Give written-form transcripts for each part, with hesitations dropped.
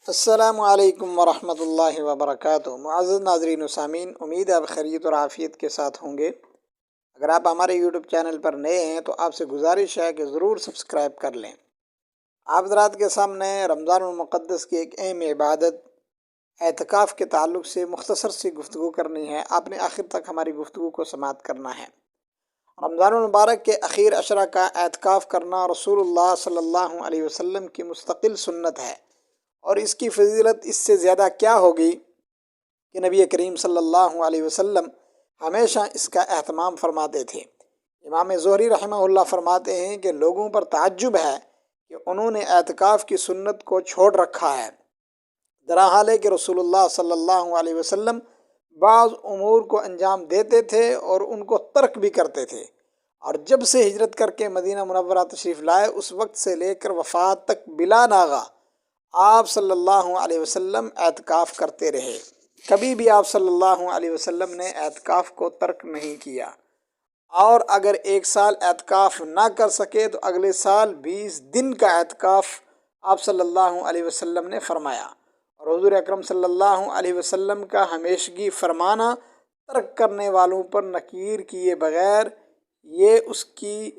السلام علیکم ورحمۃ اللہ وبرکاتہ۔ معزز ناظرین و سامعین، امید ہے آپ خیریت اور عافیت کے ساتھ ہوں گے۔ اگر آپ ہمارے یوٹیوب چینل پر نئے ہیں تو آپ سے گزارش ہے کہ ضرور سبسکرائب کر لیں۔ آپ حضرات کے سامنے رمضان المقدس کی ایک اہم عبادت اعتکاف کے تعلق سے مختصر سی گفتگو کرنی ہے۔ آپ نے آخر تک ہماری گفتگو کو سماعت کرنا ہے۔ رمضان المبارک کے اخیر عشرہ کا اعتکاف کرنا رسول اللہ صلی اللہ علیہ وسلم کی مستقل سنت ہے، اور اس کی فضیلت اس سے زیادہ کیا ہوگی کہ نبی کریم صلی اللہ علیہ وسلم ہمیشہ اس کا اہتمام فرماتے تھے۔ امام زہری رحمہ اللہ فرماتے ہیں کہ لوگوں پر تعجب ہے کہ انہوں نے اعتکاف کی سنت کو چھوڑ رکھا ہے، درحال ہے کہ رسول اللہ صلی اللہ علیہ وسلم بعض امور کو انجام دیتے تھے اور ان کو ترک بھی کرتے تھے، اور جب سے ہجرت کر کے مدینہ منورہ تشریف لائے اس وقت سے لے کر وفات تک بلا ناغہ آپ صلی اللہ علیہ وسلم اعتکاف کرتے رہے۔ کبھی بھی آپ صلی اللہ علیہ وسلم نے اعتکاف کو ترک نہیں کیا، اور اگر ایک سال اعتکاف نہ کر سکے تو اگلے سال 20 دن کا اعتکاف آپ صلی اللہ علیہ وسلم نے فرمایا، اور حضور اکرم صلی اللہ علیہ وسلم کا ہمیشگی فرمانا ترک کرنے والوں پر نکیر کیے بغیر یہ اس کی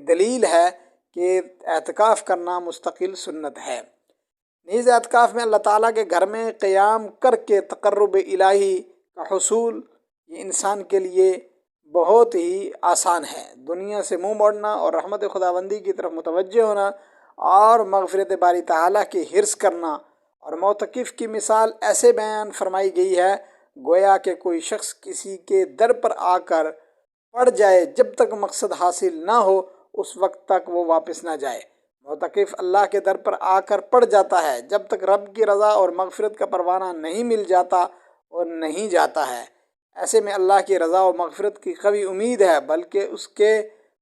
دلیل ہے کہ اعتکاف کرنا مستقل سنت ہے۔ نیز اعتکاف میں اللہ تعالیٰ کے گھر میں قیام کر کے تقرب الہی کا حصول یہ انسان کے لیے بہت ہی آسان ہے۔ دنیا سے منہ موڑنا اور رحمت خداوندی کی طرف متوجہ ہونا اور مغفرت باری تعالیٰ کی حرص کرنا، اور معتکف کی مثال ایسے بیان فرمائی گئی ہے گویا کہ کوئی شخص کسی کے در پر آ کر پڑ جائے، جب تک مقصد حاصل نہ ہو اس وقت تک وہ واپس نہ جائے۔ معتکف اللہ کے در پر آ کر پڑ جاتا ہے جب تک رب کی رضا اور مغفرت کا پروانہ نہیں مل جاتا اور نہیں جاتا ہے۔ ایسے میں اللہ کی رضا و مغفرت کی قوی امید ہے، بلکہ اس کے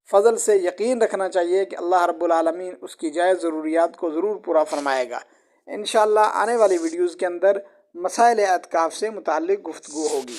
فضل سے یقین رکھنا چاہیے کہ اللہ رب العالمین اس کی جائز ضروریات کو ضرور پورا فرمائے گا۔ انشاءاللہ آنے والی ویڈیوز کے اندر مسائل اعتکاف سے متعلق گفتگو ہوگی۔